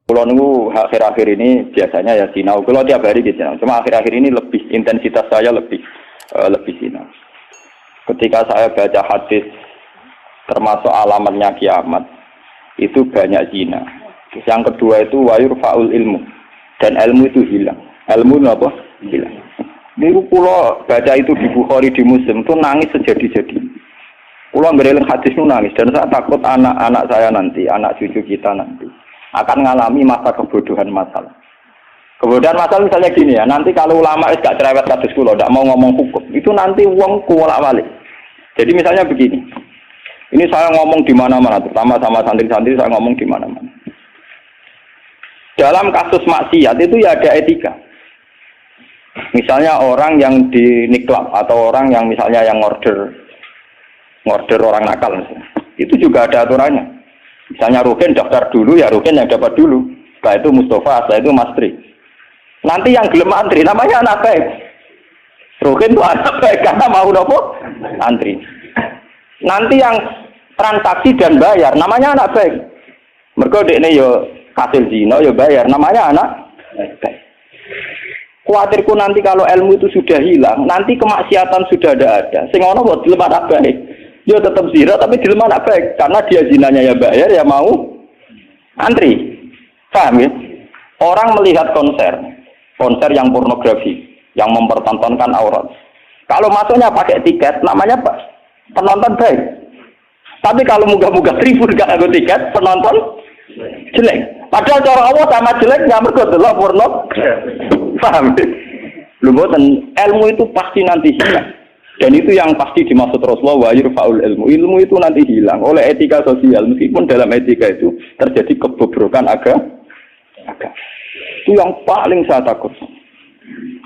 Kalau nunggu akhir-akhir ini biasanya ya sinau. Kalau tiap hari gitu, cuma akhir-akhir ini lebih intensitas saya lebih sinau. Ketika saya baca hadis termasuk alamatnya kiamat, itu banyak zina. Yang kedua itu wayur faul ilmu, dan ilmu itu hilang. Ilmu apa? Hilang. Ini kalau baca itu di Bukhari di Muslim itu nangis sejadi-jadi. Kalau ngereling hadis itu nangis, dan saya takut anak-anak saya nanti, anak cucu kita nanti akan mengalami masa kebodohan masalah. Kebodohan masalah misalnya gini ya, nanti kalau ulama gak cerewet kados kula, ndak mau ngomong hukum, itu nanti wong kuwolak-walik. Jadi misalnya begini, ini saya ngomong di mana-mana, terutama sama santri-santri saya ngomong di mana-mana. Dalam kasus maksiat itu ya ada etika. Misalnya orang yang di niklab atau orang yang misalnya yang order orang nakal, itu juga ada aturannya. Misalnya Rukin daftar dulu, ya Rukin yang dapat dulu. Setelah itu Mustafa, setelah itu Mas Tri. Nanti yang gelem antri, namanya anak baik. Rukin itu anak baik, karena mau nopo antri. Nanti yang transaksi dan bayar, namanya anak baik. Mergo dekne yo hasil zina, yo bayar, namanya anak baik. Kuatirku nanti kalau ilmu itu sudah hilang, nanti kemaksiatan sudah ada. Sing ono kok gelem anak baik. Dia tetap zina tapi di lemah nak baik karena dia zinanya ya bayar ya mau antri. Paham ya? Orang melihat konser yang pornografi, yang mempertontonkan aurat. Kalau masuknya pakai tiket, namanya penonton baik. Tapi kalau muga-muga tribun gak ada tiket, penonton jelek. Padahal cara Allah sama jelek nggak mergo delok porno. Paham ya? Lu boten ilmu itu pasti nanti hilang. Dan itu yang pasti dimaksud Rasulullah wa yurfa'ul ilmu. Ilmu itu nanti hilang oleh etika sosial. Meskipun dalam etika itu terjadi kebobrokan agama. Itu yang paling saya takut.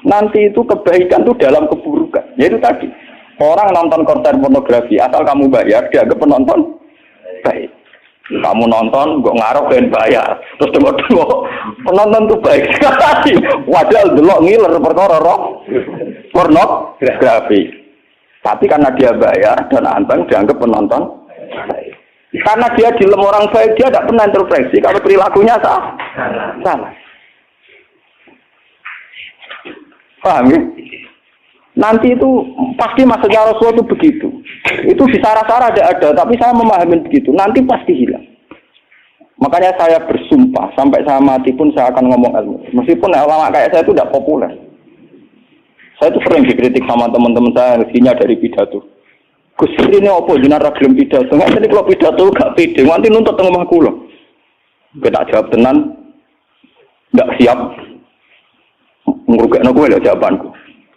Nanti itu kebaikan itu dalam keburukan. Yaitu tadi. Orang nonton konser pornografi, asal kamu bayar, dianggap penonton baik. Kamu nonton, kok ngarok dan bayar. Terus tengok-tengok, penonton itu baik sekali. Wajar delok ngiler perkara pornografi. Tapi karena dia bayar dan anteng dianggap penonton baik. Karena dia dilem orang baik, dia tidak pernah intervensi kalau perilakunya salah. Paham ya? Nanti itu pasti maksudnya Rasulullah itu begitu. Itu di sarah-sarah ada, tapi saya memahami begitu. Nanti pasti hilang. Makanya saya bersumpah sampai saya mati pun saya akan ngomong ilmu. Meskipun ulama kayak saya itu tidak populer. Saya itu sering dikritik sama teman-teman saya rezekinya dari pidato. Gus ini apa jenara gelem pidato? Nggak jadi kalau pidato gak pede, nanti nuntut teng omah kula. Kita jawab tenan, nggak siap. Ngrugekno kowe lho jawabanku.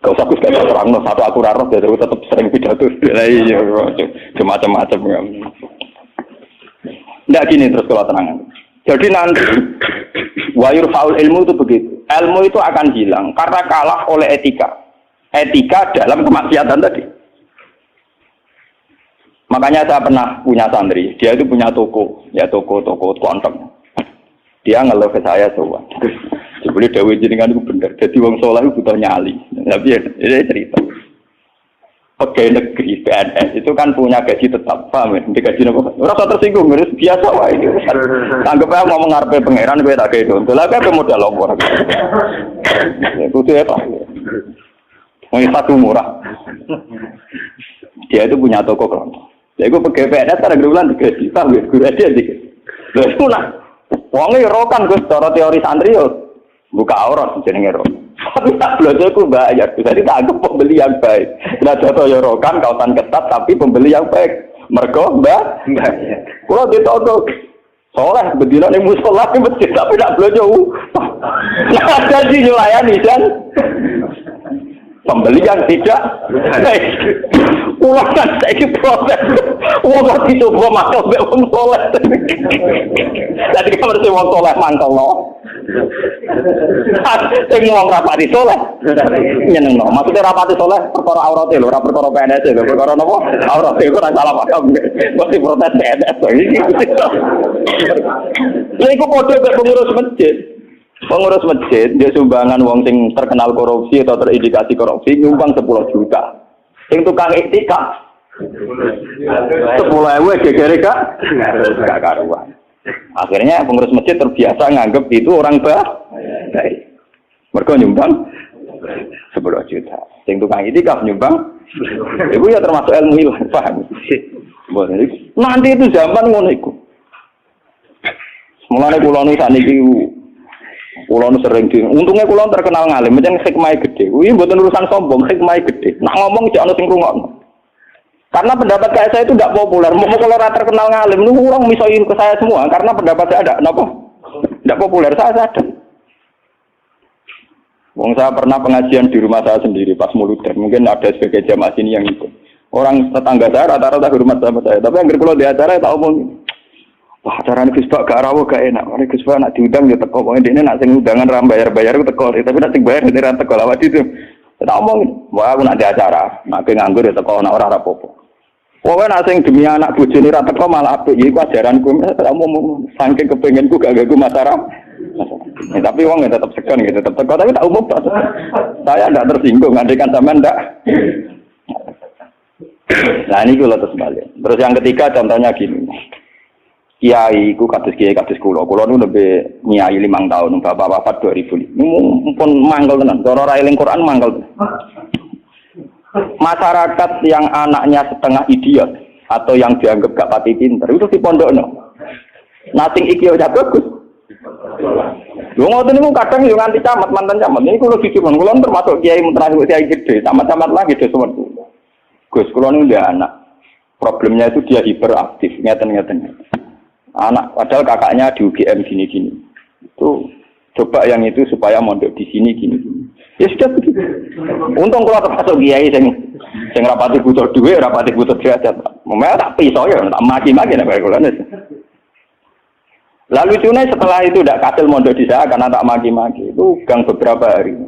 Gak usah Gus gak terangno, satu aku ra roh jadi tetap sering pidato. Lah iya, macam-macam. Nggak gini terus kalau tenang. Jadi nanti wayur faul ilmu itu begitu. Ilmu itu akan hilang karena kalah oleh etika. Etika dalam kemaksiatan tadi. Makanya saya pernah punya santri, dia itu punya toko konteng. Dia ngeluh ke saya sowan. Sebelum Dewi jenengan itu bener. Jadi wong soleh itu butuh nyali. Tapi ya, ini cerita. Pegawai negeri PNS itu kan punya gaji tetap, paham ya? Di gaji apa? Rasa tersinggung, harus biasa wah ini. Anggapnya mau mengarpe pangeran, gue tak kayak itu. Itulah kayak modal lapor. Itu apa? Mau satu murah. Dia itu punya toko kelontong. Jadi gue pegawai PNS kadang bulan digaji, paham ya? Gue aja dikit. Lalu itu lah. Uangnya rokan gue secara teori santri yo buka aurat jenenge rokan. Tapi tak belajar aku bayar. Jadi tak anggap pembeli yang baik. Tidak jatuh yorokan, kautan ketat, tapi pembeli yang baik. Mereka mbak. Kalau ditodok soleh, berdiri nih musola di masjid, tapi tak belajar. Nah jadi nyulayani kan. Pembeli yang tidak baik. Ulang kan saya proses. Uang itu gua makal be uang soleh. Jadi kamar si uang soleh mangkal no. Semua rapati soleh. Nyeneng no. Maksudnya rapati soleh perkara aurat lho, ora perkara PNS lho, perkara napa? Aurat iku ora salah paham. Mesti protes PNS iki. Lha iku padha mek pengurus masjid. Pengurus masjid dia sumbangan wong sing terkenal korupsi atau terindikasi korupsi nyumbang 10 juta. Sing tukang iktikaf 10.000 gegere gak karuan. Akhirnya pengurus masjid terbiasa nganggep itu orang baik. Mereka nyumbang 10 juta. Sing tukang itikaf nyumbang, itu ya termasuk ilmu hilang, paham? Nanti itu zaman ngono iku. Mulane kula nu sakniki kula nu sering untungnya kula terkenal ngalim, pancen hikmahe gede. Kuwi mboten urusan sombong, hikmahe gede. Nak ngomong cek ana sing ngrungokno. Karena pendapat saya itu tidak populer. Mau kalau rata terkenal ngalim, itu orang misoin ke saya semua. Karena pendapat saya ada, kenapa? Tidak populer, saya sadar. Wong saya pernah pengajian di rumah saya sendiri pas Muludan. Mungkin ada sebagai jamaah sini yang ikut. Orang tetangga saya rata-rata hormat sama saya. Tapi yang kalau di acara tak omong. Wah, acara ini Gus Pak gak rawuh gak enak. Ini Gus Pak nak diundang ya teko. Pokoknya ini nak sing undangan ram bayar-bayar itu teko. Tapi nak sing bayar itu teko lawat itu. Tak omong. Wah, aku nak di acara. Nak nganggur ya teko nak ora apa-apa. Pokoknya nak sing demi anak bojone ra teko malah apik. Iki ajaranku tak omong saking kepengenku gak ganggu masyarakat. Tapi wong tetap segan gitu, tetap teko tapi tak umum. Saya tidak tersinggung, andaikan sampean ndak. Nah ini kula terus balik. Terus yang ketiga contohnya gini. Kiai ku kados kiai kados kula. Kula nu lebih nyai 5 tahun, bapak wafat 2000. Pun mangkel tenan. Cara ra eling Quran mangkel. Masyarakat yang anaknya setengah idiot atau yang dianggap gak pati pinter itu di pondokno. Nating iki yo bagus. Yo ngoten niku kadang yo nganti camat mantan camat. Ini kula jujur kula termasuk kiai termasuk kiai gede, camat-camat lagi do semetu. Gus kula niku ndek anak. Problemnya itu dia hiperaktif, ngeten-ngeten. Anak padahal kakaknya di UGM gini-gini. Itu coba yang itu supaya mondok di sini gini-gini. Ya sudah begitu. Untung kalau termasuk kiai sing rapati butuh duit, rapati butuh derajat. Memang tak pisau ya, tak maki-maki nek kaya kula. Lalu lucunya setelah itu tidak kasil mondok di saya karena tak maki-maki. Itu gang beberapa hari.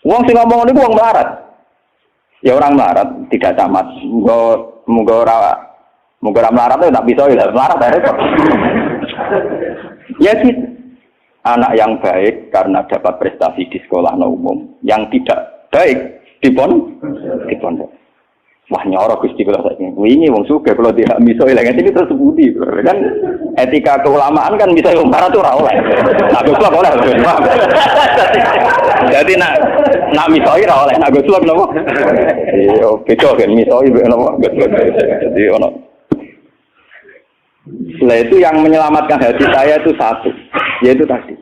Wong sing ngomong niku wong melarat. Ya orang melarat, tidak camat. Muga ora melarat itu tak pisau ya, melarat ya. Ya sih. Anak yang baik karena dapat prestasi di sekolah umum, yang tidak baik di pondok. Wah nyorok Gusti kula saiki. Wingi wong sugih kula tidak miso ilang iki terus budi. Kan etika keulamaan kan bisa wong barat ora oleh. Nah goblok oleh. Jadi nak miso ora oleh, nak goblok napa? Iya, beda kan miso napa goblok. Jadi ono. Nah itu yang menyelamatkan hati saya itu satu, yaitu tadi.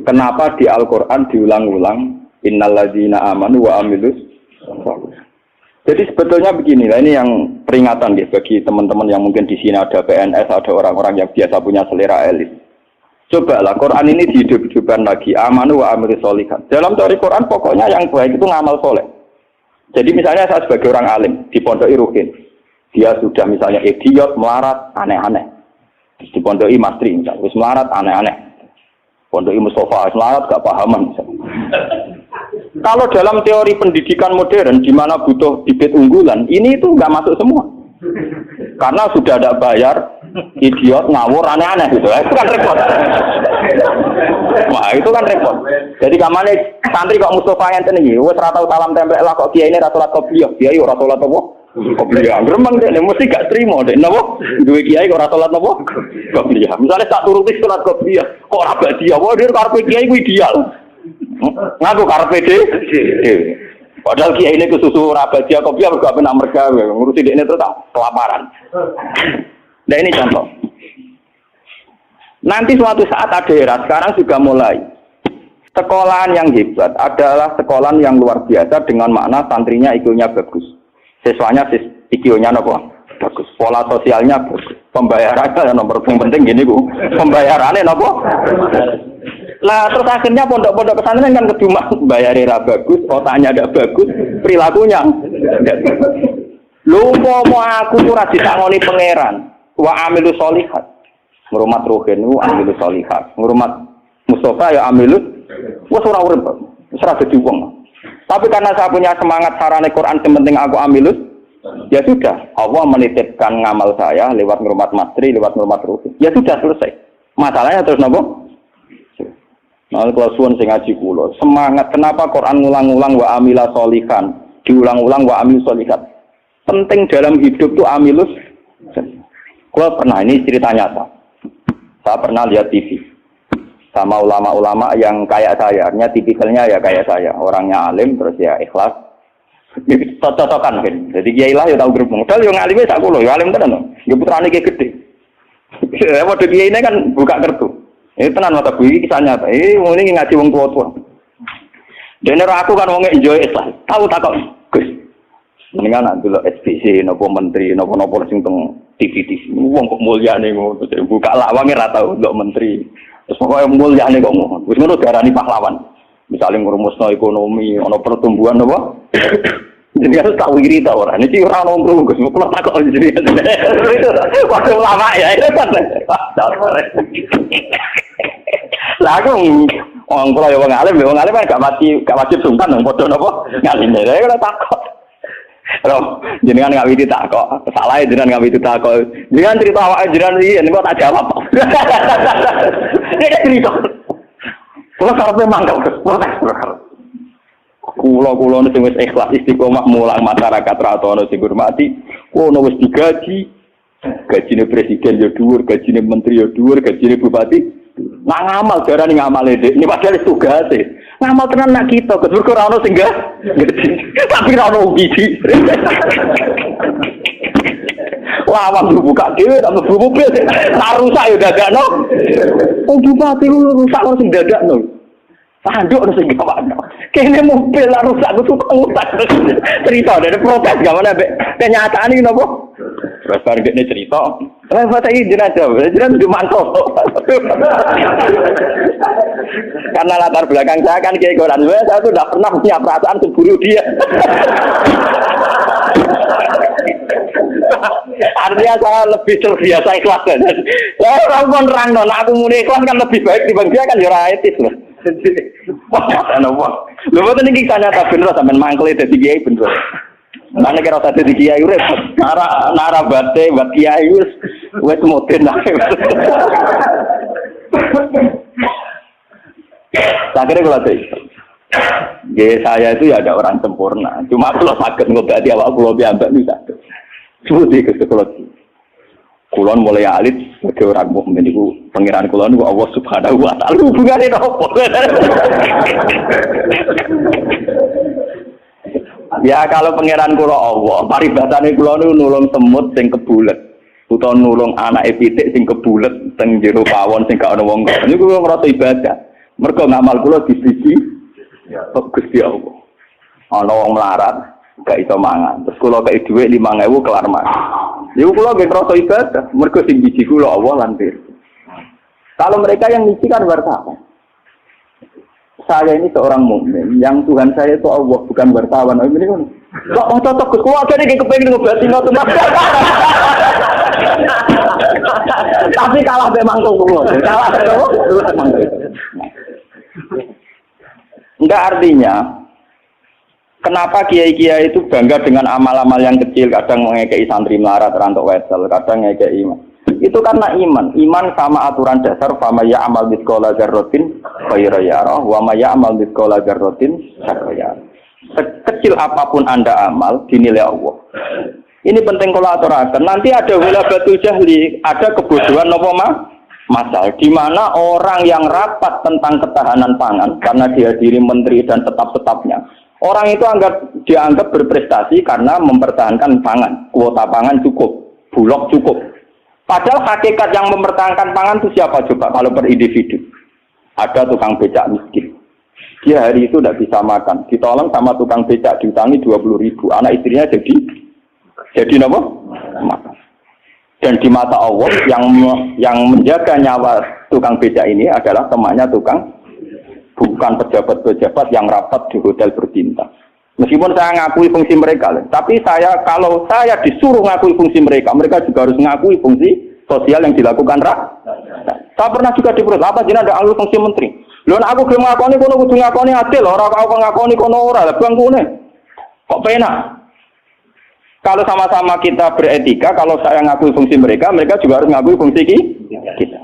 Kenapa di Al-Quran diulang-ulang innalladzina amanu wa amilus sholihat. Jadi sebetulnya beginilah, ini yang peringatan ya bagi teman-teman yang mungkin di sini ada PNS, ada orang-orang yang biasa punya selera elit. Cobalah Quran ini dihidup-hidupkan lagi, amanu wa amilus sholihat. Dalam teori Quran pokoknya yang baik itu ngamal soleh. Jadi misalnya saya sebagai orang alim di Pondok Rukin. Dia sudah misalnya idiot, melarat, aneh-aneh. Di Pondok Mastri misalnya, wis melarat, aneh-aneh. Pondok Mustafa, melarat, gak pahaman. Misalnya. Kalau dalam teori pendidikan modern, di mana butuh bibit unggulan, ini itu nggak masuk semua. Karena sudah ada bayar, idiot, ngawur, aneh-aneh gitu. Itu kan repot. Wah, itu kan repot. Jadi kamane santri kok Mustafa yang tinggi, wes ratau salam tempel lah kok kiai ini rasulat kopiah, kiai ora salat apa? Kopiah. Gremeng deh, mesti gak terima deh. Napa? Duwe kiai kok ora salat apa? Kopiah. Misalnya tak turuti salat kopiah, kok ora badia, wah dia karepe kiai ku ideal. Ngaku karepe dhewe. Padahal kiai ini kesusu ora badia kopiah mergo ape nak mergawe, ngurusi dekne terus tak kelaparan. Nah ini contoh. Nanti suatu saat ada era, sekarang juga mulai. Sekolahan yang hebat adalah sekolahan yang luar biasa dengan makna santrinya IQ-nya bagus. Siswanya IQ-nya bagus. Pola sosialnya bagus. Pembayarannya nomor yang penting gini Bu. Pembayarannya apa? Lah terus akhirnya pondok-pondok pesantren kan kedua bayarnya bagus, otaknya tidak bagus, perilakunya tidak bagus. Lu mau aku ora disangoni pangeran. Wa amilus sholihat. Ngurmat ruhin wa amilus sholihat. Ngurmat Mustafa ya amilus wis ora urip. Wis ora dadi wong. Tapi karena saya punya semangat sarane Quran yang penting aku amilus, ya sudah. Allah menitipkan ngamal saya lewat ngurmat mastri, lewat ngurmat ruhin. Ya sudah selesai. Masalahnya terus nopo? Nah, kalau suwun sing ngaji kula, semangat kenapa Quran ngulang-ulang wa amila sholihan, diulang-ulang wa amil sholihat. Penting dalam hidup tuh amilus. Kula pernah ini cerita nyata. Saya pernah lihat TV sama ulama-ulama yang kayak saya, artinya tipikalnya ya kayak saya, orangnya alim terus ya ikhlas. Cocok-cocokan kan. Jadi kiai lah ya tahu grup modal yang alimnya sak kulo, ya alim tenan. Ya putrane kiai gede. Padha kiai ini kan buka kartu. Ini tenan mata gue kisah nyata. Ini ngaji wong tua-tua. Dene aku kan wong enjoy Islam. Tahu tak kok. Gus. Mendingan nak delok SPC napa menteri napa-napa sing teng TV-TV. Wong kok mulyane ngono. Buka lawange ra tau delok menteri. Terus pokoke mulyane kok ngono. Wis ngono diarani pahlawan. Misalnya ngurumusno ekonomi, ana pertumbuhan apa? Jadi harus tahu diri tahu orang. Ini orang nongkrong Gus, mau tak kok jadi. Waktu lama ya itu kan. Lah aku orang kalau yang wong alim kan gak wajib sungkan dong, bodoh nopo ngalim. Saya kalau takut. Loh, jenengan nggak widi takut. Salah ya jenengan nggak widi takut. Jenengan cerita awak jenengan ini kok tak jawab. Dia cerita. Kalau karena mangkal, protes. Kulo sing wis ikhlas istiqomah mulang masyarakat ratono sing hormati, kono wis digaji. Gajine presiden yo dhuwur, gajine menteri yo dhuwur, gajine bupati. Nak ngamal darani ngamale Dik. Ini padahal tugase. Ngamal tenan nak kita, kedur ora ono sing gak. Tapi ora ono biji. Lawang buka dhewe tak mlebu mobil. Tak rusak yo dadakno. Oh bupati rusak kok sing dadakno. Tanduk harus digawakno. Kene mobil lah rusak ku utang. Cerita dari protes gak mana kenyataan iki napa? Terus bar ngene cerita. Foto iki jenazah di mangkok. Karena latar belakang saya kan kayak koran, saya tuh tidak pernah punya perasaan cemburu dia. Artinya saya lebih terbiasa ikhlas kan. Saya orang nerang non, aku muni ikhlas kan lebih baik dibanding dia kan ya etis loh. Wah, apa? Lho boten iki nyata bener sampean mangkle dadi kiai bener. Mana kira dadi kiai urip. Nara bate buat kiai wis moden lah. Akhirnya kalau saya itu ya ada orang sempurna. Cuma kalau sakit ngobati awak kulo biambak bisa. Seperti itu kalau kulon mulai alit sebagai orang mukmin itu pangeran kulon itu Allah Subhanahu wa taala hubungannya apa? Ya kalau pangeran kula Allah, paribatane kula niku nulung semut sing kebulet, utawa nulung anake pitik sing kebulet teng jero pawon sing gak ana wong. Niku kula ngrasa ibadah. Mergo ngamal kula disiji Gusti Allah. Ana wong melarat, gak iso mangan. Terus kula kei dhuwit 5.000 kelar mangan. Niku kula nggih ngrasa ibadah, mergo sing biji kula Allah lan pirsa. Kalau mereka yang ngisi kan wartawan. Saya ini seorang mukmin, yang Tuhan saya itu Allah, bukan wartawan. Ini kan, kok cocok ke keluarga ini kepengen ngobati no tuh. Tapi kalah memang tunggu, kalah enggak artinya. Kenapa kiai-kiai itu bangga dengan amal-amal yang kecil, kadang mengekei santri melarat, rantok wesel, kadang mengekei iman. Itu karena iman sama aturan dasar fama ya amal biskola jarrotin khairan yarah wa ma ya amal biskola jarrotin syarran yarah. Sekecil apapun Anda amal dinilai Allah. Ini penting kalau aturakan. Nanti ada wilabatul jahli, ada kebodohan nopo masal di mana orang yang rapat tentang ketahanan pangan karena dihadiri menteri dan tetap-tetapnya. Orang itu dianggap berprestasi karena mempertahankan pangan, kuota pangan cukup, bulog cukup. Padahal hakikat yang mempertahankan pangan itu siapa coba kalau per individu? Ada tukang becak miskin. Dia hari itu tidak bisa makan. Ditolong sama tukang becak diutangi 20.000. Anak istrinya jadi apa? Makan. Dan di mata Allah yang menjaga nyawa tukang becak ini adalah temannya tukang, bukan pejabat-pejabat yang rapat di hotel berbintang. Meskipun saya ngakui fungsi mereka, tapi kalau saya disuruh ngakui fungsi mereka juga harus ngakui fungsi sosial yang dilakukan Saya pernah juga diperut, apa jenengan ada alur fungsi menteri? Lho nek aku gelem ngakoni kono kudu ngakoni adil, ora aku ngakoni kono ora, lah bangkune. Kok penak? Kalau sama-sama kita beretika, kalau saya ngakui fungsi mereka juga harus ngakui fungsi kita.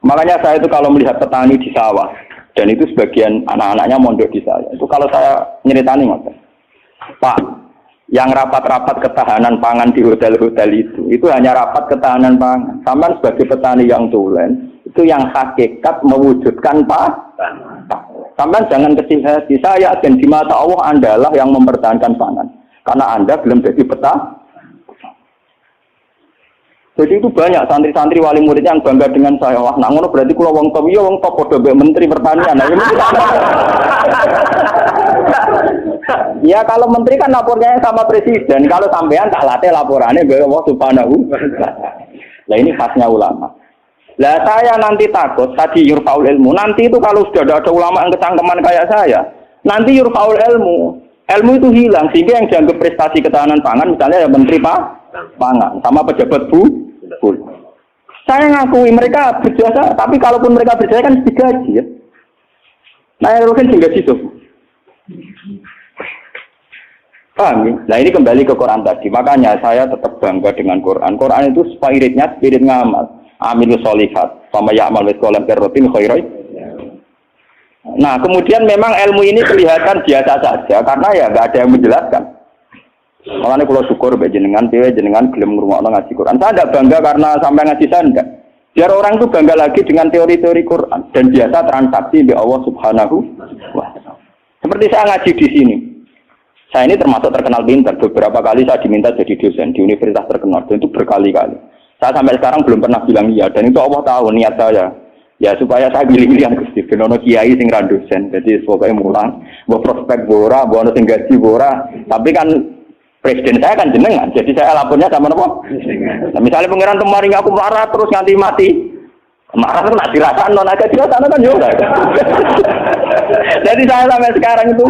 Makanya saya itu kalau melihat petani di sawah, dan itu sebagian anak-anaknya mondok di saya. Itu kalau saya nyeritani ngoten. Pak, Yang rapat-rapat ketahanan pangan di hotel-hotel itu hanya rapat ketahanan pangan. Sampai sebagai petani yang tulen, itu yang hakikat mewujudkan Sampai jangan kecil hati. Saya dan di mata Allah Andalah yang mempertahankan pangan. Karena Anda belum jadi Jadi itu banyak santri-santri wali murid yang bangga dengan saya. Wah, nah ngono berarti kula wong top, ya wong top padha mbek menteri pertanian. Nah, ya kalau menteri kan lapornya sama presiden. Kalau sampean tak latih laporannya mbek Allah Subhanahu. Lah ini khasnya ulama. Lah saya nanti takut tadi yurfaul ilmu. Nanti itu kalau sudah ada ulama yang kecangkeman kayak saya, nanti yurfaul ilmu. Ilmu itu hilang sehingga yang dianggap prestasi ketahanan pangan misalnya ya menteri pangan sama pejabat bu. Saya ngakui mereka berjasa, tapi kalaupun mereka berjasa kan digaji ya. Nah, kan digaji itu. Paham ya? Nah ini kembali ke Quran tadi. Makanya saya tetap bangga dengan Quran. Quran itu spirit ngamal. Amilus solihat. Sama ya'mal mithqala dzarratin khairan. Nah, kemudian memang ilmu ini kelihatan biasa saja karena ya nggak ada yang menjelaskan. Makanya kalau syukur jenengan gelem ngrungokno ngaji Quran. Saya tidak bangga karena sampai ngaji saya enggak. Biar orang itu bangga lagi dengan teori-teori Quran dan biasa transaksi di Allah Subhanahu wa taala. Seperti saya ngaji di sini. Saya ini termasuk terkenal pintar. Beberapa kali saya diminta jadi dosen di universitas terkenal dan itu berkali-kali. Saya sampai sekarang belum pernah bilang iya dan itu Allah tahu niat saya. Ya supaya saya pilih-pilihan Gusti ben ono kiai sing ra dosen. Jadi pokoke mulang, mbok prospek ora, mbok ono sing gaji ora. Tapi kan presiden saya kan jenengan. Jadi saya lapornya sama napa? Nah, misalnya pangeran kemarin aku marah terus nganti mati. Marah kan dirasakno agak dirasakno kan yo ora. Jadi saya sampai sekarang itu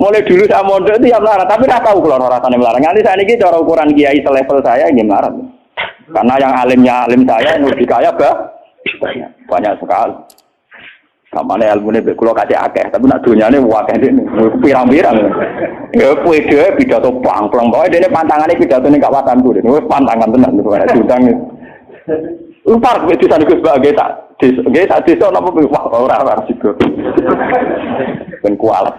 mulai dulu saya mondok itu ya marah, tapi ora tahu kalau rasane marah. Nanti saya niki cara ukuran kiai selevel saya nggih marah. Karena yang alimnya alim saya yang lebih kaya banyak sekali. Kamane ilmune mbek kula kacek akeh, tapi nak donyane akeh dene. Pirang-pirang. Ya kowe dhewe pidato plang-plang. Pokoke dene pantangane pidatone gak watanku dene. Wis pantangan tenan lho diundang. Upar wis disane Gus Bak nggih tak desa napa wah ora siko. Ben kualat.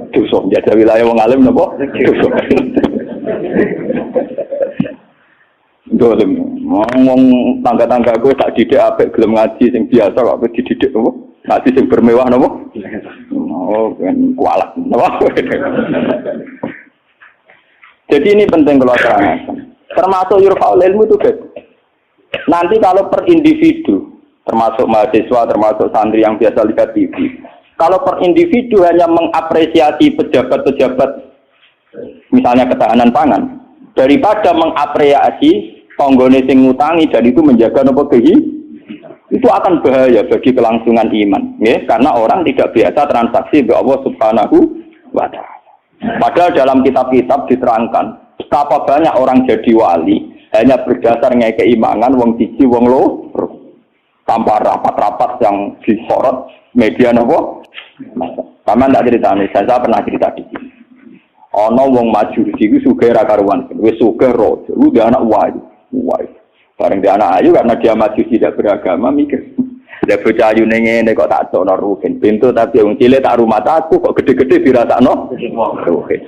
Dosa jaga wilayah wong alim napa? Dosa. Dolem, ngomong tangga-tangga gue tak didik apik gelem ngaji sing biasa kok dididik apa? Ngaji sing bermewah napa? Oh, kan kualat. Jadi ini penting kalau terangkan. Termasuk yurfaul ilmu itu guys. Nanti kalau per individu, termasuk mahasiswa, termasuk santri yang biasa lihat TV. Kalau per individu hanya mengapresiasi pejabat-pejabat misalnya ketahanan pangan daripada mengapresiasi tonggone sing ngutangi dan itu menjaga nopo itu akan bahaya bagi kelangsungan iman ya karena orang tidak biasa transaksi dengan Allah Subhanahu wa taala. Padahal dalam kitab-kitab diterangkan betapa banyak orang jadi wali hanya berdasar ngekei imangan wong siji wong loro tanpa rapat-rapat yang disorot media nopo. Sama ndak ceritane saya pernah cerita di sini. Ana wong maju iki sugih ra karuan wis sugih rojo udah anak wayu. Bareng dia anak ayu karena dia maju tidak beragama mikir. Dia bocah ayu ngene kok tak tokno rugen. Pintu tapi wong cilik tak rumah aku kok gede-gede dirasakno rugen.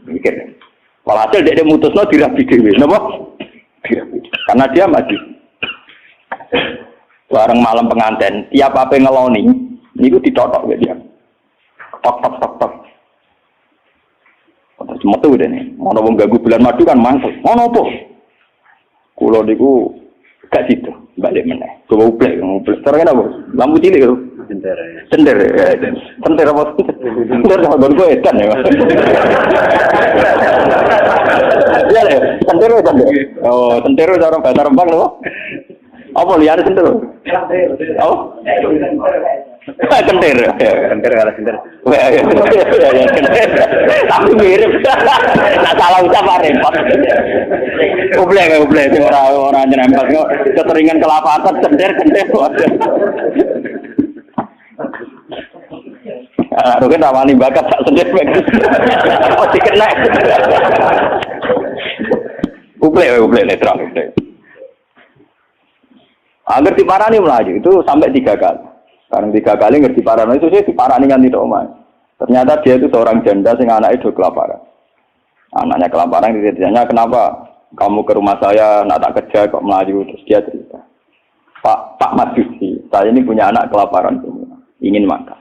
Mikir. Walhasil dia mutusno dirabi dhewe. Napa? Karena dia maju. Bareng malam pengantin, tiap apa ngeloni niku ditotok dia. Tok. Terus metu dene. Ono wong ganggu bulan madu kan mangkel. Ono apa? Kulo niku gak situ, balik meneh. Coba uplek. Terus apa? Lampu cilik lho. Sender apa? Sender sama gonku edan ya. Iya lho, sender. Oh, sender cara bahasa Rembang lho. Apa liyane sender? Oh. Kentir kalau kentir. Tapi mirip. Nak salah ucap repot. Ublek sing ora nyerempet kok keteringan kelapatan kentir. Rugen rawani bakat sak sendiri. Pasti kena. Ublek netral. Agar diparani melaju itu sampai 3 kali. Sekarang 3 kali ngerti parano itu sih diparani kan tidak omah. Ternyata dia itu seorang janda sing anaknya do kelaparan. Anaknya kelaparan, ditanya kenapa kamu ke rumah saya, nak tak kerja kok melaju. Terus dia cerita, Pak Majusi, saya ini punya anak kelaparan semua, ingin makan.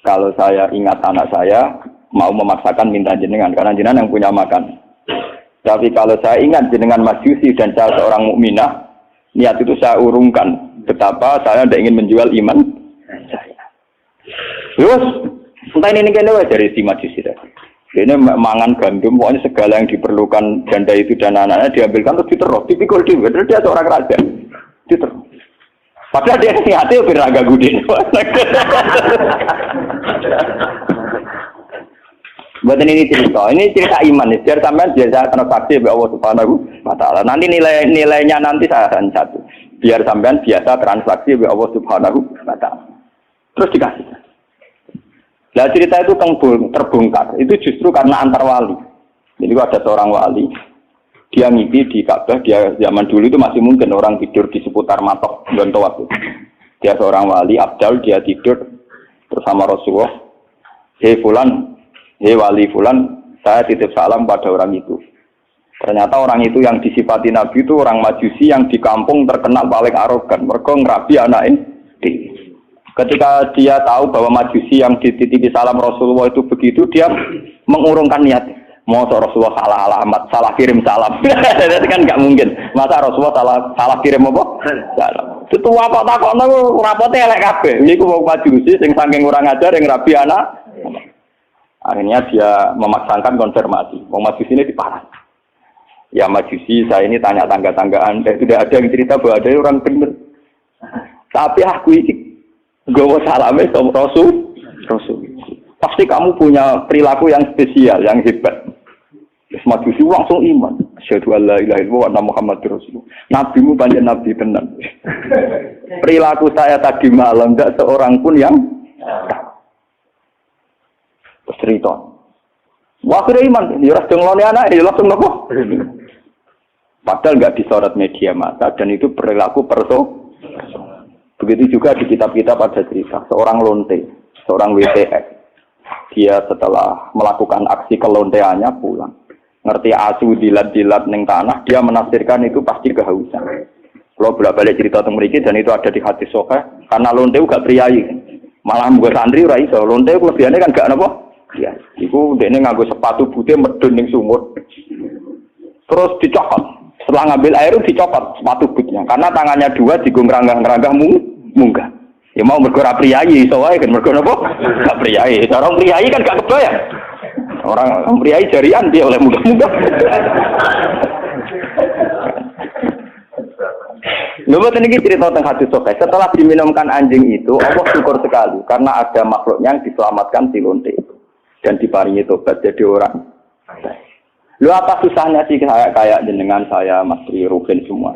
Kalau saya ingat anak saya, mau memaksakan minta jenengan, karena jenengan yang punya makan. Tapi kalau saya ingat jenengan Majusi dan saya seorang mukminah, niat itu saya urungkan. Betapa saya tidak ingin menjual iman saya. Terus, entah ini kayaknya dari si Majusi tadi. Ini mangan gandum, pokoknya segala yang diperlukan janda itu dan anak-anaknya diambilkan terus diterus, dipikul dia seorang raja, diterus. Padahal dia niatnya biar agak gudin. Buat ini cerita iman, biar sampean biasa transaksi oleh Allah Subhanahu wa Ta'ala. Nanti nilainya nanti saya akan satu, biar sampean biasa transaksi oleh Allah Subhanahu wa Ta'ala. Terus dikasih. Nah cerita itu terbongkar, itu justru karena antar wali. Jadi ada seorang wali, dia ngipi di Ka'bah, dia zaman dulu itu masih mungkin orang tidur di seputar matok dan tawaf. Dia seorang wali, Abdal, dia tidur bersama Rasulullah. Hei wali fulan, saya titip salam pada orang itu. Ternyata orang itu yang disifati Nabi itu orang Majusi yang di kampung terkenal paling arogan. Mereka ngerabi anaknya. Ketika dia tahu bahwa Majusi yang dititipi salam Rasulullah itu begitu, dia mengurungkan niat. Mau Rasulullah salah alamat, salah kirim salam. Itu kan nggak mungkin. Masa Rasulullah salah kirim apa? Salam. Itu apa takon aku rapotnya elek kabeh. Iku mau Majusi sing saking kurang ajar yang rabi anak. Akhirnya dia memaksakan konfirmasi. Mau Majusi ini diparah. Ya Majusi, saya ini tanya tangga-tanggaan. Tidak ada yang cerita bahwa ada orang benar. Tapi aku ini gawa salame sama Rasul. Pasti kamu punya perilaku yang spesial, yang hebat. Majusi langsung iman. Asyhadu an la ilaha illallah wa anna Muhammadar Rasulullah. Nabimu banyak nabi tenan. Perilaku saya tadi malam tidak seorang pun yang cerita. Wah, kira iman. Ya langsung ngeloni anak, ya langsung nopo. Padahal enggak disorot media massa dan itu perilaku Begitu juga di kitab-kitab ada cerita seorang lonte, seorang WTX. Dia setelah melakukan aksi kelonteannya pulang. Ngerti asu dilat-dilat ning tanah, dia menafsirkan itu pasti kehausan. Kalau bolak-balik cerita tentang mriki dan itu ada di hadis sahih, karena lonte gak priayi. Malah mbok santri ora iso. Lonte kelebihane kan gak napa? Ya, iku dene nganggo sepatu putih medun ning sumur. Terus dicokot. Setelah ngambil air dicopot sepatu bootnya karena tangannya dua digongrang-ngerangah munggah. Ya mau mergo ora priyayi iso wae kan mergo napa? Gak priyayi. Orang priyayi kan gak kebayang. Orang priyayi jarian dia oleh munggah-munggah. Lho boten iki cerita tentang hadis sahih. Setelah diminumkan anjing itu, Allah syukur sekali karena ada makhluknya yang diselamatkan si lonte itu dan diparingi tobat jadi orang. Lu apa susahnya sih kayak jenengan saya, Mas Tri, Ruben semua.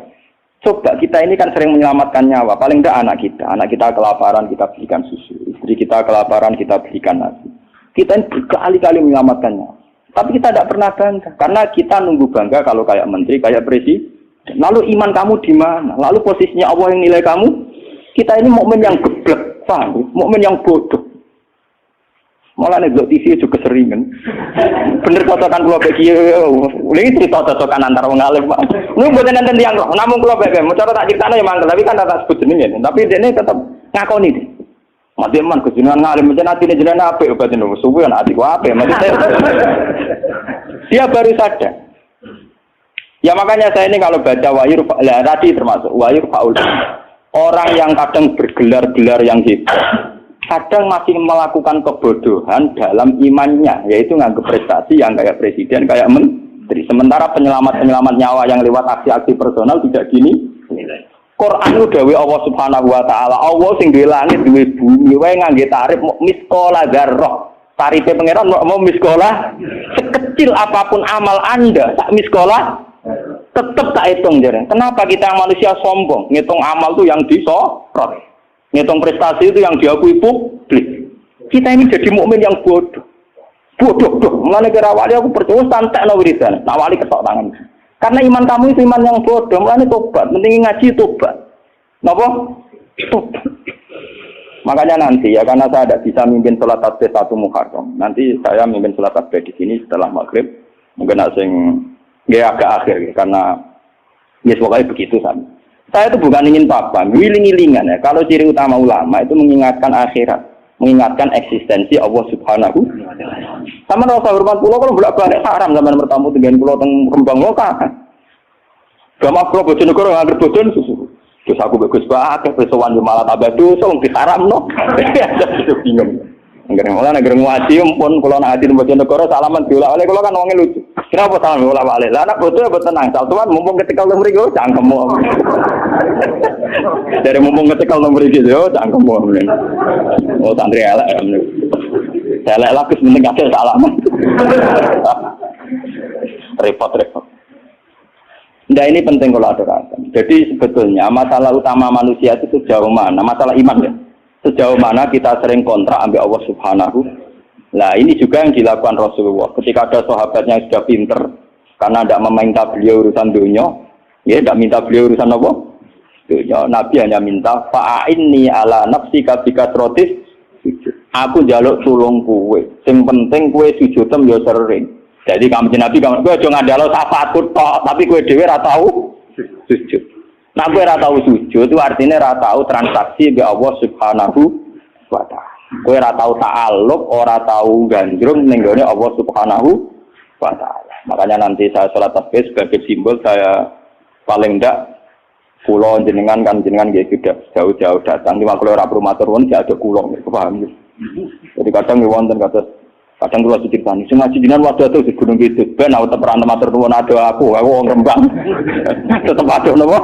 Coba kita ini kan sering menyelamatkan nyawa. Paling tidak anak kita kelaparan kita berikan susu, istri kita kelaparan kita berikan nasi. Kita ini berkali-kali menyelamatkan nyawa. Tapi kita tidak pernah bangga karena kita nunggu bangga kalau kayak menteri, kayak presiden. Lalu iman kamu di mana? Lalu posisinya Allah yang nilai kamu? Kita ini mukmin yang geblek, paham? Mukmin yang bodoh. Malah nek TV juga keseringan. Bener cocokan kula bagi ini cerita cocokan antar wong alim, Pak. Lu mboten nenten tiyang kok, namung kula bagi. Mau cara tak critane ya mangkel, tapi kan tak sebut jenenge. Tapi dene tetep ngakoni iki. Mati man kejenengan ngalim jenengan atine jenengan apik obat niku. Suwe ana atiku apik, maksudnya. Dia baru sadar. Ya makanya saya ini kalau baca wahyu tadi termasuk wahyu faul. Orang yang kadang bergelar-gelar yang hebat kadang masih melakukan kebodohan dalam imannya, yaitu nganggap prestasi yang kayak presiden, kayak menteri. Sementara penyelamat nyawa yang lewat aksi-aksi personal tidak gini. Quran itu dawuh Allah Subhanahu wa Ta'ala. Allah sing duwe langit, duwe bumi, wae ngangge tarif miskola dzarrah. Tarife pangeran mau miskola sekecil apapun amal Anda, sak miskola tetap tak hitung jare. Kenapa kita yang manusia sombong? Ngitung amal tuh yang disorot. Ngitung prestasi itu yang diakui publik. Kita ini jadi mukmin yang bodoh. Bodoh. Mulane kira wali aku percaya santekno wiridan. Nah wali ketok tangan. Karena iman kamu itu iman yang bodoh. Mulane tobat, penting ngaji tobat. Napa? Tobat. Makanya nanti ya karena saya tidak bisa mimpin sholat tasbih 1 Muharram. Nanti saya mimpin sholat tasbih di sini setelah maghrib. Mungkin asing ya agak akhir ya, karena ya pokoknya begitu sama. Saya itu bukan ingin apa, wiling-wilingan ya. Kalau ciri utama ulama itu mengingatkan akhirat, mengingatkan eksistensi Allah Subhanahu. Sama rasa hormat pulau kalau bolak-balik haram zaman bertamu dengan pulau teng Rembang lokal. Gama pulau Bojonegoro nggak bojon susu. Terus aku bagus banget, pesowan malah tambah dosa, wong diharam no. Bingung. Negara ngaji pun kalau nak hati Bojonegoro salaman diulah oleh kalau kan wongnya lucu. Kenapa salaman diulah balik? Lah anak bodoh ya tenang. Saltuan mumpung ketika lu mriki cangkemmu. Dari mumpung ketika lu mriki yo cangkemmu. Oh santri elek. Elek lah kes penting ada salaman. Repot. Nah ini penting kalau aturakan. Jadi sebetulnya masalah utama manusia itu sejauh mana, masalah iman ya. Sejauh mana kita sering kontrak ambil Allah Subhanahu. Nah ini juga yang dilakukan Rasulullah. Ketika ada sahabat yang sudah pinter, karena tidak meminta beliau urusan dunia, ya tidak minta beliau urusan apa? Dunia. Nabi hanya minta fa'inni ala nafsika bikasrotis. Aku njaluk tulung kowe. Sing penting kowe sujudem yo sering. Jadi kamu Nabi kamu gue jangan ngandalo syafaatku tok, tapi gue dhewe ora tau sujud. Nah gue ora tau sujud itu artinya ora tau transaksi be Allah Subhanahu wa taala. Gue ora tau ta'alluq, ora tau gandrung ning gone Allah Subhanahu wa taala. Makanya nanti saya salat tasbih sebagai simbol saya paling ndak kula jenengan kan jenengan nggih sudah jauh-jauh datang di makhluk ora matur nuwun gak ada kula, paham ya. Jadi kadang wonten kata kadang kula diceritani sing ngaji jenengan waduh atuh di Gunung Kidul ben aku tetep ora matur nuwun ada aku wong Rembang. Tetep atuh napa?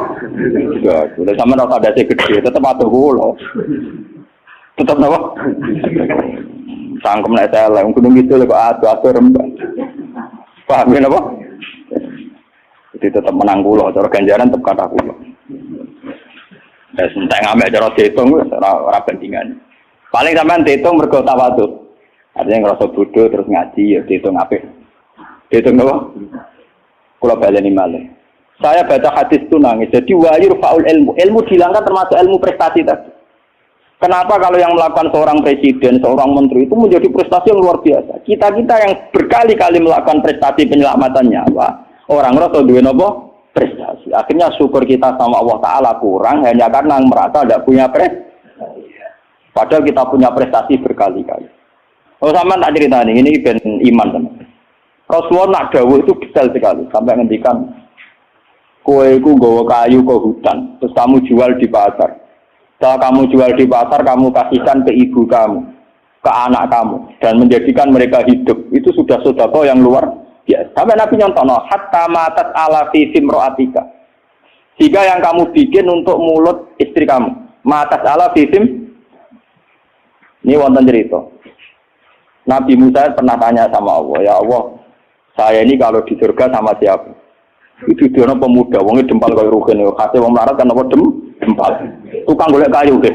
Ya, sudah sama ora ada sing gede tetep atuh kula. Tetep napa? Sangkem nek elek Gunung Kidul kok atuh Rembang. Paham ya napa? Jadi tetep menang kula cara ganjaran tetep kata kula. Wes entek ngambek cara diitung ora bandingan. Paling sampean diitung mergo tawadhu. Artinya ngerasa bodoh terus ngaji ya dihitung apik. Dihitung apa? Kula baleni malih. Saya baca hadis itu nangis. Jadi wayur faul ilmu. Ilmu dihilangkan termasuk ilmu prestasi tadi. Kenapa kalau yang melakukan seorang presiden, seorang menteri itu menjadi prestasi yang luar biasa. Kita yang berkali-kali melakukan prestasi penyelamatan nyawa, orang ngerasa duwe napa? Prestasi. Akhirnya syukur kita sama Allah Ta'ala kurang hanya karena merasa tidak punya prestasi. Padahal kita punya prestasi berkali-kali. Oh sama tak cerita ini ben iman teman. Rasulullah nak dawuh itu detail sekali sampai ngendikan kowe iku nggawa kayu ke hutan terus kamu jual di pasar. Setelah kamu jual di pasar kamu kasihkan ke ibu kamu, ke anak kamu dan menjadikan mereka hidup. Itu sudah sedekah yang luar biasa. Sampai Nabi nyontono hatta matat ala fi simraatika. Jika yang kamu bikin untuk mulut istri kamu, matat ala fi sim. Ini wonten cerita. Nabi Musa pernah tanya sama Allah, ya Allah, saya ini kalau di surga sama siapa? Itu dia pemuda, wongnya dempal kayu rugen, kasih wong melarat kan apa dempal, tukang golek kayu deh.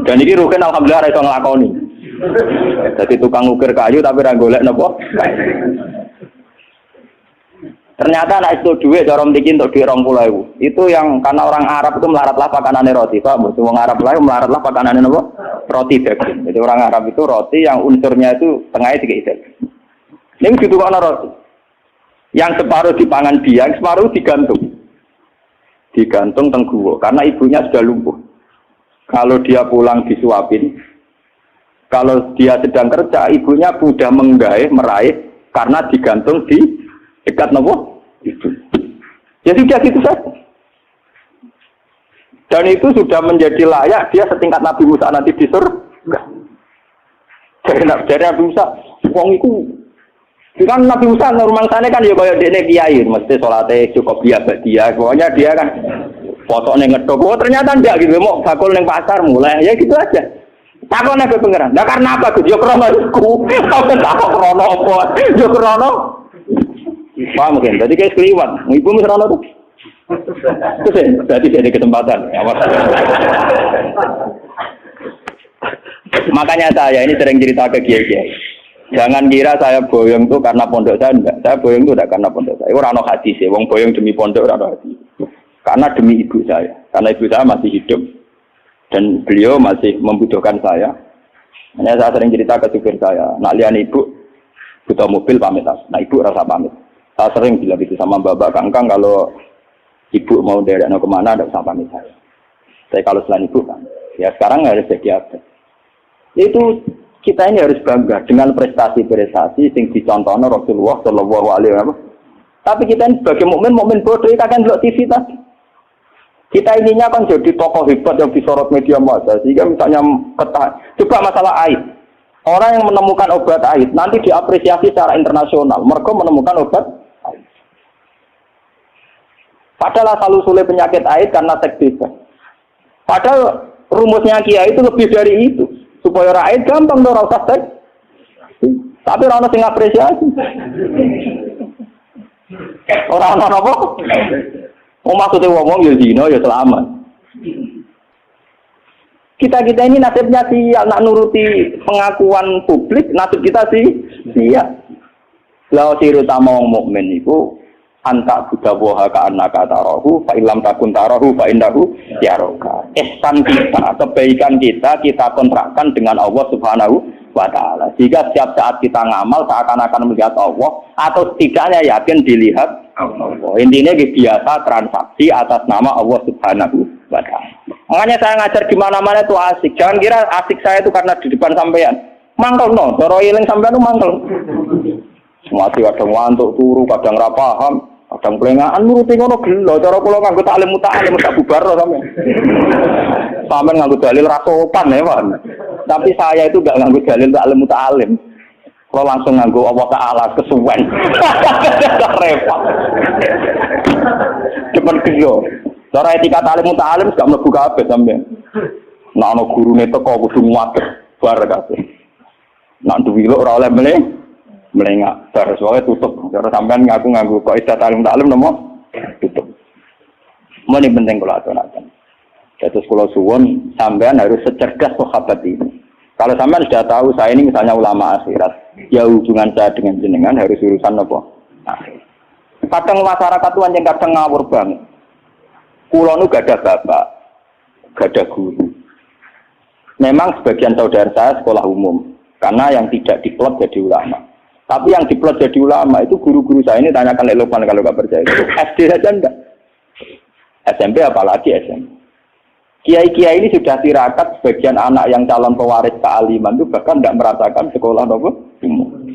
Dan ini rugen alhamdulillah rasa ngelakoni. Jadi tukang ukir kayu tapi ra golek napa? Ternyata anak itu duit cara mriki untuk duit 20.000. Itu yang karena orang Arab itu melaratlah pakanane roti, Pak. Wong Arab lain melaratlah pakanane napa? Roti daging. Jadi orang Arab itu roti yang unsurnya itu tengahnya dikei daging. Ini ditukokno roti. Yang separuh dipangan dia, yang separuh digantung. Digantung teng guwa karena ibunya sudah lumpuh. Kalau dia pulang disuapin. Kalau dia sedang kerja, ibunya mudah meraih karena digantung di dekat nopo itu. Ya sudah gitu saja. Dan itu sudah menjadi layak dia setingkat Nabi Musa nanti di surga. Dari Nabi Musa, wong iku kan Nabi Musa normal sana kan ya kaya dene kiai, mesti salate cukup biasa dia. Pokoknya dia kan fotone ngedok. Oh ternyata ndak gitu, mau bakul ning pasar mulai ya gitu aja. Takone ke pengeran. Lah karena apa? Yo krono iku. Apa tak krono apa? Yo krono paham kan? Jadi kayak keliwat. Ibu misalnya tuh. Terus ya, berarti jadi kesempatan. Makanya saya ini sering cerita ke kiai-kiai. Jangan kira saya boyong tuh karena pondok saya enggak. Saya boyong tuh enggak karena pondok saya. Ora ono hadis ya. Wong boyong demi pondok ora ono hadis. Karena demi ibu saya. Karena ibu saya masih hidup. Dan beliau masih membutuhkan saya. Hanya saya sering cerita ke supir saya, nak lihat ibu butuh mobil pamit, nah ibu rasa pamit. Saya sering bilang gitu sama Bapak Kangkang, kalau ibu mau derek kemana, tidak usah pamit saya. Saya kalau selain ibu kan, ya sekarang harus jadi apa? Itu kita ini harus bangga dengan prestasi-prestasi yang dicontohkan Rasulullah Shallallahu Alaihi Wasallam. Tapi kita ini sebagai mukmin bodoh, kita akan lihat TV tadi. Kita ininya kan jadi tokoh hebat yang disorot media massa. Sehingga misalnya coba masalah aid. Orang yang menemukan obat aid nanti diapresiasi secara internasional. Mereka menemukan obat aid. Padahal asal-usulnya penyakit aid karena seks bebas. Padahal rumusnya Kiai itu lebih dari itu. Supaya rakyat gampang dong rasa seks. Tapi orang yang apresiasi. Orang-orang apa? Maksudnya ngomong ya zina ya selamat. Kita ini nasibnya sih nak nuruti pengakuan publik, nasib kita sih iya. Lalu ciri utama orang mukmin itu anta budawaha ka annaka tarahu fa illam takun tarahu fa indahu yaraka. Ihsan kita, kebaikan kita kontrakkan dengan Allah Subhanahu wa taala. Jika setiap saat kita ngamal seakan-akan melihat Allah atau setidaknya yakin dilihat Allah. Intinya biasa transaksi atas nama Allah Subhanahu wa taala. Makanya saya ngajar di mana-mana itu asik. Jangan kira asik saya itu karena di depan sampean. Mangkel no, cara eling sampean itu mangkel. Mati kadang ngantuk turu, kadang ra paham, kadang pelengahan nuruti ngono gelo. Cara kula nganggo taklim muta'alim tak bubar sampean. Sampean nganggo dalil ra sopan ya, Pak. Tapi saya itu enggak nganggo dalil taklim muta'alim. Kalau langsung nganggo Allah Ta'ala kesuwen. Repot. Cepat gelo. Cara etika taklim muta'alim gak mlebu kabeh sampean. Nek ana gurune teko kudu nguwat bar kabeh. Nek duwi lho ora oleh melengak. Terus wae tutup. Cara sampean ngaku kok etika taklim nomo tutup. Ini penting kula aturaken. Terus kula suwun sampean harus secerdas sahabat ini. Kalau sampean sudah tahu saya ini misalnya ulama akhirat, ya hubungan saya dengan jenengan harus urusan apa? Akhir. Kadang masyarakat tuh yang kadang ngawur banget. Kulo nu gak ada bapak, gak ada guru. Memang sebagian saudara saya sekolah umum, karena yang tidak diplot jadi ulama. Tapi yang diplot jadi ulama itu guru-guru saya ini tanyakan Lukman kalau gak percaya. SD saja enggak. SMP apalagi SMP. Kiai-kiai ini sudah tirakat sebagian anak yang calon pewaris kealiman itu bahkan tidak merasakan sekolah umum.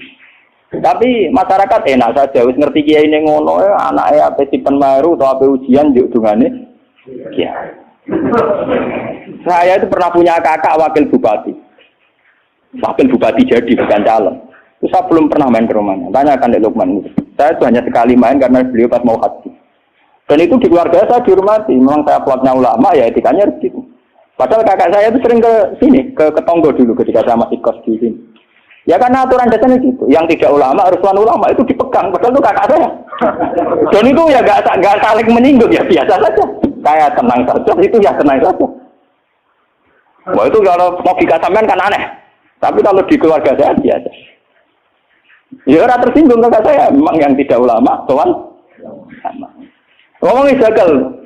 Tapi masyarakat enak saja, wis ngerti kiai ini ngono, anaknya apa sipen baru atau apa ujian juk dungane kiai. Saya itu pernah punya kakak wakil bupati. Wakil bupati jadi bukan calon. Itu saya belum pernah main ke rumahnya. Tanyakan Dek Lukman. Saya itu hanya sekali main karena beliau pas mau haji. Dan itu di keluarga saya dihormati. Memang saya plotnya ulama, ya etikanya harus gitu. Padahal kakak saya itu sering ke sini, ke Tonggo dulu ketika saya masih kos di sini. Ya karena aturan dasarnya gitu. Yang tidak ulama, harus tuan ulama itu dipegang. Padahal itu kakak saya. Dan itu ya nggak saling menyinggung, ya biasa saja. Saya tenang saja, itu ya tenang saja. Wah itu kalau logika sampean kan aneh. Tapi kalau di keluarga saya biasa. Ya orang tersinggung kakak saya. Memang yang tidak ulama, tuan ulama. Ngomongin gagal.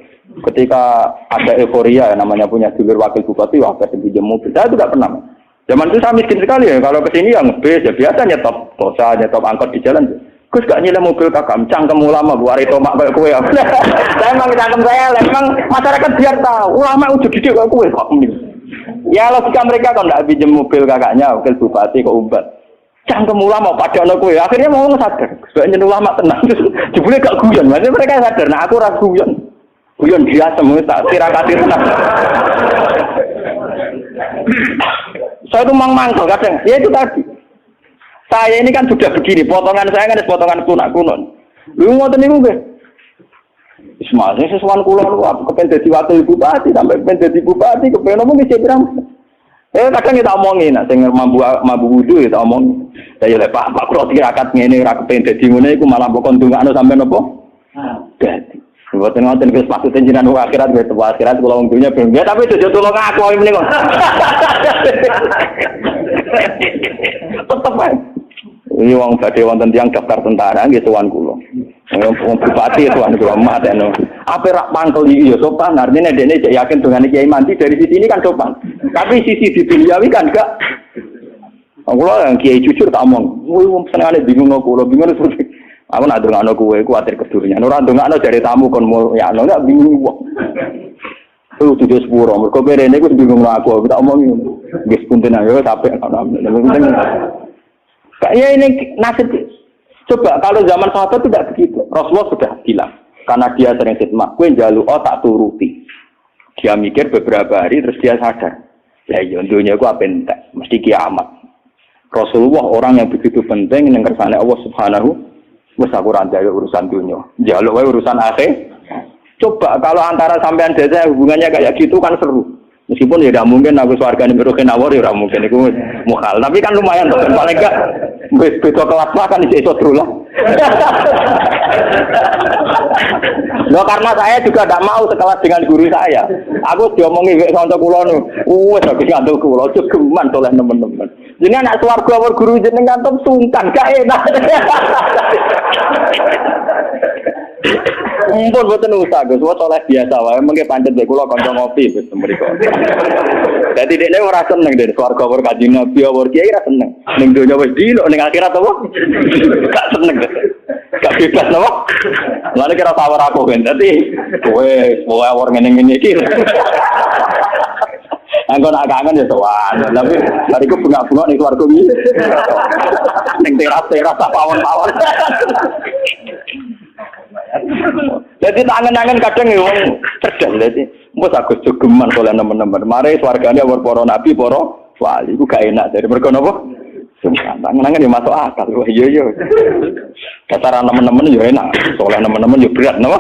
Ketika ada euforia namanya punya dulur wakil bupati, wah pinjam mobil. Saya tidak pernah. Zaman itu saya miskin sekali ya. Kalau kesini yang ngebis ya biasa nyetop tosa, nyetop angkot di jalan. Gus gak nyilem mobil kakak, cangkem ulama buari tomak kayak kue. Saya emang cangkem saya, memang masyarakat biar tahu ulama udah gede kayak kue kok. Ya logika mereka kalau nggak pinjam mobil kakaknya wakil bupati kok umbat. Cangkem ulama pada anak kue. Akhirnya mau sadar. Sebenarnya ulama tenang. Jebule gak guyon. Maksudnya mereka sadar. Nah aku ragu guyon. Guyon dia semua tak tirakati tenang. Saya itu mangkel kadang. Ya itu tadi. Saya ini kan sudah begini. Potongan saya kan potongan kuno. Lu ngoten niku nggih. Ismail sesuatu kula lu kepen dadi wakil bupati sampai kepen dadi bupati kepen opo nggih pirang. Kadang kita omongin, sing mambu wudu ya omong. Saya lek Pak kula tirakat ngene ora kepen dadi ngene iku malah mbok ndongakno sampean apa? Dadi. Mboten ngoten wis maksud jenengan akhirat wis akhirat kula wong dunya ben. Tapi aja tulung aku iki meniko. Tetep ae. Ini wong badhe wonten tiyang daftar tentara nggih tuan kula. Wong bupati tuan kula mat eno. Apa rak mangkel iki ya sopan. Artinya dekne cek yakin dengan Kiai mandi dari sisi ini kan sopan. Tapi sisi di duniawi kan enggak. Aku lah yang Kiai jujur tak omong. Wong senengane bingung aku, bingung terus. Aku nak ndongakno kowe kuwatir kedurunyan. Ora ndongakno dari tamu kon ya enggak bingung wong. Tuh 7 sepuro, mergo rene iku bingung aku tak omongi. Wis punten ayo sampe kayak ini nasib. Coba kalau zaman sahabat tidak begitu. Rasulullah sudah bilang karena dia sering khidmat, kowe njaluk tak turuti. Dia mikir beberapa hari terus dia sadar. Ya iya dunia ku apa entek, mesti kiamat. Rasulullah orang yang begitu penting yang kersane Allah Subhanahu wis aku ra urusan dunia. Njaluk wae urusan akhir. Coba kalau antara sampean desa hubungannya kayak gitu kan seru. Meskipun ya tidak mungkin aku swargane miroken awor ya ora mungkin itu mukhal. Tapi kan lumayan tuh paling enggak beda kelas lah kan iso terus. Loh karena saya juga tidak mau sekelas dengan guru saya. Aku diomongi wek kanca kula nu. Wes aku ngandel kula jogeman oleh teman-teman. Jadi anak swarga awor guru jenengan tuh sungkan gak enak. Mumpun boten usah Gus, wis oleh biasa wae mengke pancet nek kula kanca ngopi Gus mriko. Dadi dekne ora seneng dene swarga awor Kanjeng Nabi awor Kiai ora seneng. Ning donya wis dilok ning akhirat apa? Gak seneng. Gak bebas napa? Lan kira tawar aku ben. Dadi kowe awor ngene-ngene iki. Anggo nak kangen ya sowan. Tapi bariku bunga-bunga ning swarga iki. Ning teras-teras pawon-pawon. Jadi tangan-tangan kadang ya wong cerdas dadi mbok Agus jogeman oleh teman-teman. Mare swargane awor para nabi, para wali iku gak enak dari mergo napa? Tangan-tangan ya masuk akal. Wah iya iya. Kataran teman-teman ya enak, soleh teman-teman ya berat napa?